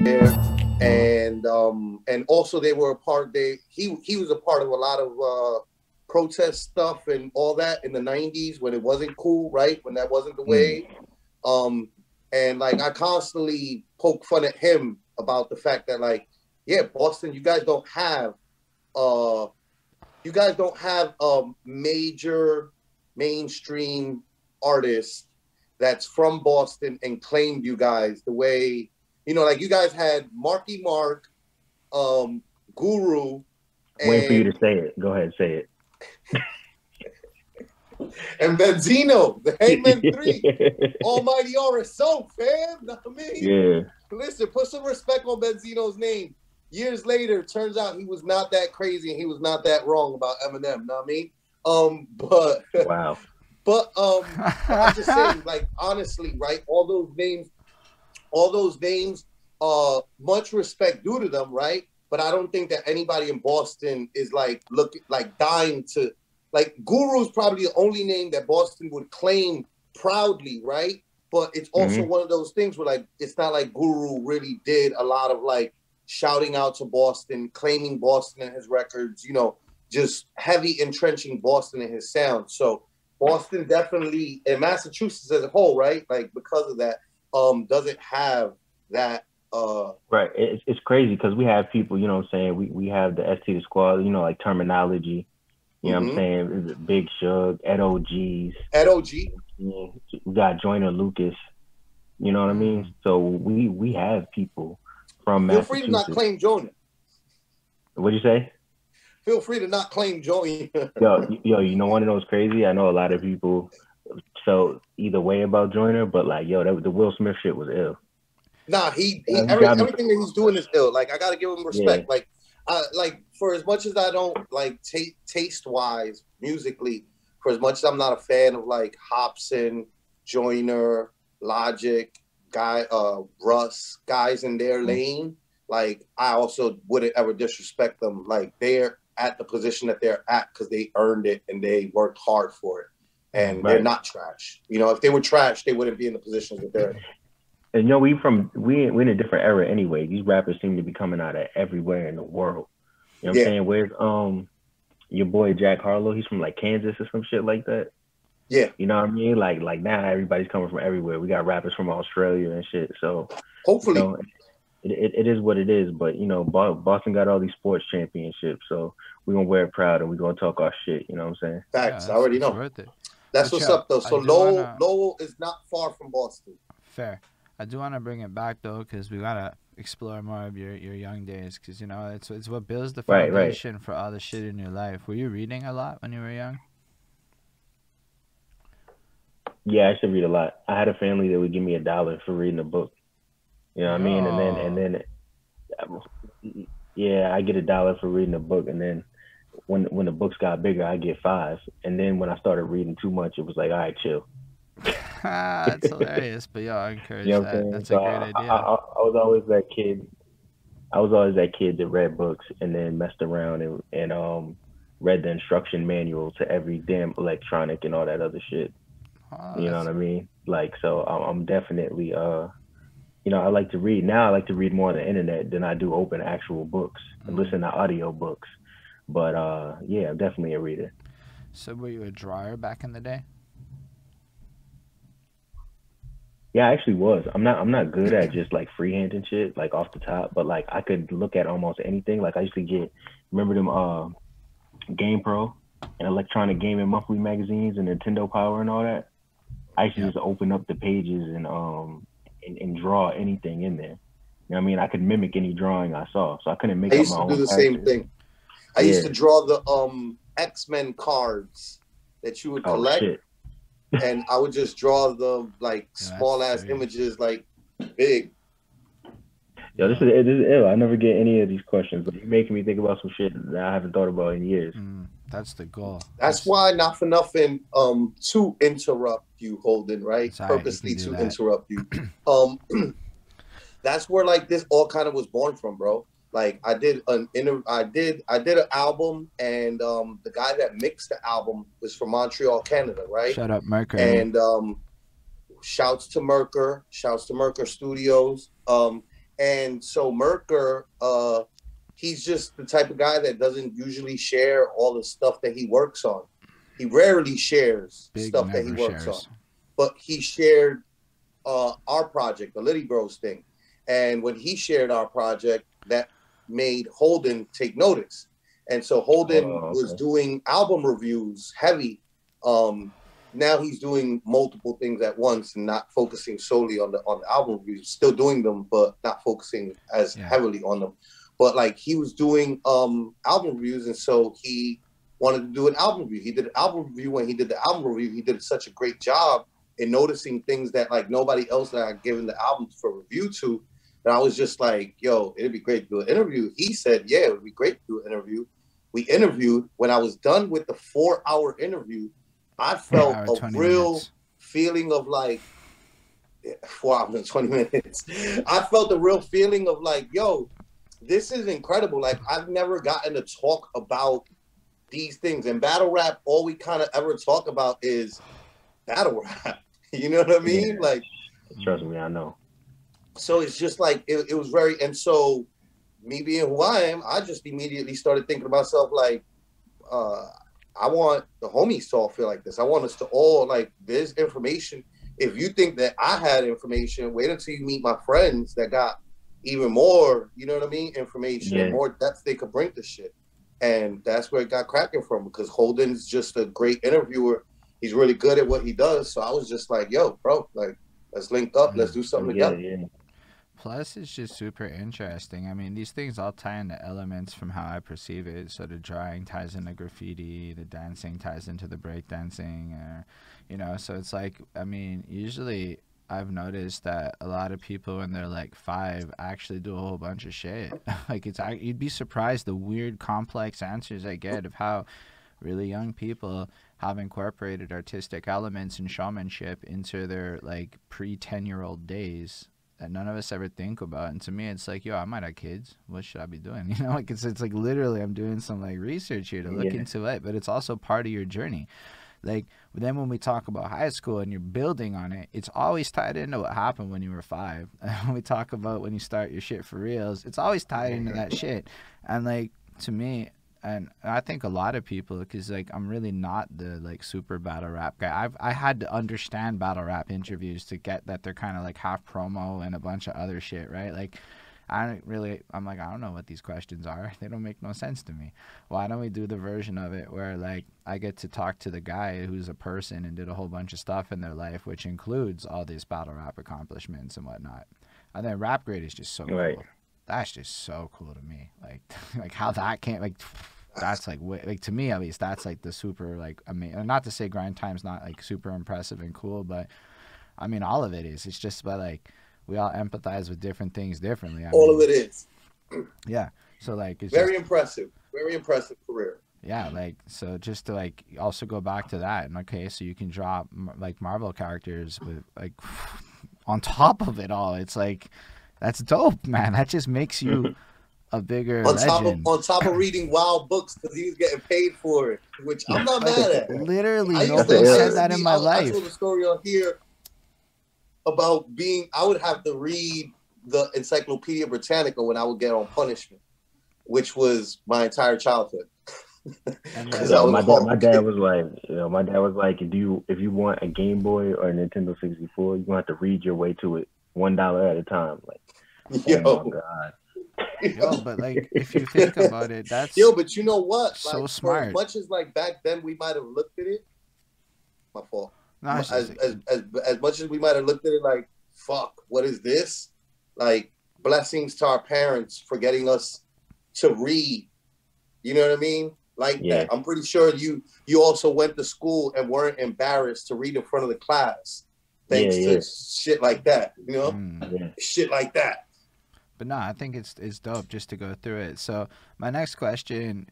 there, and also they were a part. He was a part of a lot of protest stuff and all that in the '90s when it wasn't cool, right? When that wasn't the way. Um, and like I constantly poke fun at him about the fact that like, yeah, Boston, uh you guys don't have a major mainstream artist that's from Boston and claimed you guys the way, like you guys had Marky Mark, Guru, Waiting for you to and say it. Go ahead, say Benzino, the Hangman Three, it. Almighty RSO, fam. Know what I mean? Yeah. Listen, put some respect on Benzino's name. Years later, turns out he was not that crazy and he was not that wrong about Eminem. Know what I mean? But Wow. but I'm just saying, like honestly, right? All those names, much respect due to them, right? But I don't think that anybody in Boston is like dying to like Guru's probably the only name that Boston would claim proudly, right? But it's also one of those things where like it's not like Guru really did a lot of like shouting out to Boston, claiming Boston in his records, just heavy entrenching Boston in his sound. So Boston definitely, and Massachusetts as a whole, right? Like because of that, doesn't have that. Right. It's crazy because we have people, you know what I'm saying? We have the ST squad, like terminology. You know what I'm saying? Is it Big Shug, Ed OGs. Ed OG. We got Joyner Lucas. You know what I mean? So we have people from Feel free to not Massachusetts. claim Jonah. What'd you say? Feel free to not claim Joey. yo, want to know what's crazy? I know a lot of people felt either way about Joyner, but like, the Will Smith shit was ill. Nah, everything that he's doing is ill. Like I gotta give him respect. Yeah. Like for as much as I don't like taste wise musically, for as much as I'm not a fan of like Hobson, Joyner, Logic, Russ, guys in their lane, like I also wouldn't ever disrespect them. Like they're at the position that they're at because they earned it and they worked hard for it. And they're not trash. If they were trash, they wouldn't be in the positions that they're in. And we're in a different era anyway. These rappers seem to be coming out of everywhere in the world. You know what I'm saying? Where's your boy Jack Harlow? He's from like Kansas or some shit like that. Yeah. You know what I mean? Like now everybody's coming from everywhere. We got rappers from Australia and shit. So hopefully it is what it is. But Boston got all these sports championships, so we're gonna wear it proud and we're gonna talk our shit. You know what I'm saying? Facts. I already know. That's what's up though. So Lowell is not far from Boston. Fair. I do want to bring it back though, because we gotta explore more of your young days, because it's what builds the foundation for all the shit in your life. Were you reading a lot when you were young? Yeah, I used to read a lot. I had a family that would give me $1 for reading a book. You know what I mean? And then yeah, I get $1 for reading a book, and then when the books got bigger, I get 5. And then when I started reading too much, it was like, all right, chill. That's hilarious, but I encourage that. That's a great idea. I was always that kid. I was always that kid that read books and then messed around and read the instruction manual to every damn electronic and all that other shit. You know what I mean? Like, so I'm definitely I like to read. Now I like to read more on the internet than I do open actual books and listen to audio books. But yeah, I'm definitely a reader. So were you a drawer back in the day? Yeah, I actually was. I'm not good at just like freehand and shit, like off the top, but like I could look at almost anything. Like I used to remember them Game Pro and Electronic Gaming Monthly magazines and Nintendo Power and all that. I used to just open up the pages and draw anything in there. You know what I mean? I could mimic any drawing I saw, so I couldn't make up my own. I used to do the same thing. I used to draw the X-Men cards that you would collect. Shit. And I would just draw the like small ass images, like big. Yo, this is ill. I never get any of these questions, but you're making me think about some shit that I haven't thought about in years. That's the goal. That's why, not for nothing, to interrupt you, Holden, right? Sorry, purposely to interrupt you. That's where like this all kind of was born from, bro. Like I did an album, and the guy that mixed the album was from Montreal, Canada, right? Shut up, Merker. And shouts to Merker Studios. And so Merker, he's just the type of guy that doesn't usually share all the stuff that he works on. He rarely shares stuff that he works on. But he shared our project, the Liddy Bros thing. And when he shared our project, that made Holden take notice. And so Holden was doing album reviews heavy. Now he's doing multiple things at once and not focusing solely on the album reviews. Still doing them, but not focusing as heavily on them. But like he was doing album reviews, and so he wanted to do an album review. He did an album review. When he did the album review, he did such a great job in noticing things that like nobody else that I'd given the albums for review to. And I was just like, yo, it'd be great to do an interview. He said, yeah, it would be great to do an interview. We interviewed. When I was done with the 4-hour interview, I felt a real feeling of like, 4 hours and 20 minutes. I felt a real feeling of like, yo, this is incredible. Like, I've never gotten to talk about these things. In battle rap, all we kind of ever talk about is battle rap. You know what I mean? Yeah. Like, trust me, I know. So it's just like, it was very, and so me being who I am, I just immediately started thinking to myself, like, I want the homies to all feel like this. I want us to all, like, there's information. If you think that I had information, wait until you meet my friends that got even more, you know what I mean, information and more depth they could bring to shit. And that's where it got cracking from, because Holden's just a great interviewer. He's really good at what he does. So I was just like, yo, bro, like, let's link up. Let's do something together. Yeah. Plus, it's just super interesting. I mean, these things all tie into elements from how I perceive it. So the drawing ties into graffiti, the dancing ties into the breakdancing, you know. So it's like, I mean, usually I've noticed that a lot of people when they're like 5 actually do a whole bunch of shit. Like, you'd be surprised the weird, complex answers I get of how really young people have incorporated artistic elements and showmanship into their like pre-10-year-old days that none of us ever think about. And to me, it's like, yo, I might have kids. What should I be doing? You know, like it's like literally I'm doing some like research here to look into it, but it's also part of your journey. Like then when we talk about high school and you're building on it, it's always tied into what happened when you were 5. When we talk about when you start your shit for reals, it's always tied into that shit. And like to me, and I think a lot of people, because like I'm really not the like super battle rap guy. I had to understand battle rap interviews to get that they're kind of like half promo and a bunch of other shit, right? Like I'm like, I don't know what these questions are. They don't make no sense to me. Why don't we do the version of it where like I get to talk to the guy who's a person and did a whole bunch of stuff in their life, which includes all these battle rap accomplishments and whatnot. And then Rap Grade is just so cool. That's just so cool to me. Like how that can't like. That's like to me at least, that's like the super like amazing. Not to say Grind Time's not like super impressive and cool, but I mean all of it is. It's just about like we all empathize with different things differently. All of it is. Yeah. So like it's very impressive career. Yeah, like so just to like also go back to that and okay, so you can draw like Marvel characters with like on top of it all. It's like that's dope, man. That just makes you a bigger legend. On top of reading wild books because he was getting paid for it, which I'm not mad at. Literally, nobody said that in my life. I told a story on here about I would have to read the Encyclopedia Britannica when I would get on punishment, which was my entire childhood. My dad was like, if you want a Game Boy or a Nintendo 64, you're gonna have to read your way to it $1 at a time. Like, oh my God. Yo, but like if you think about it, that's but you know what? So like, smart. For as much as like back then we might have looked at it, my fault. No, as much as we might have looked at it like, fuck, what is this? Like blessings to our parents for getting us to read. You know what I mean? Like that. I'm pretty sure you also went to school and weren't embarrassed to read in front of the class. Thanks to shit like that. You know? Shit like that. But no, I think it's dope just to go through it. So my next question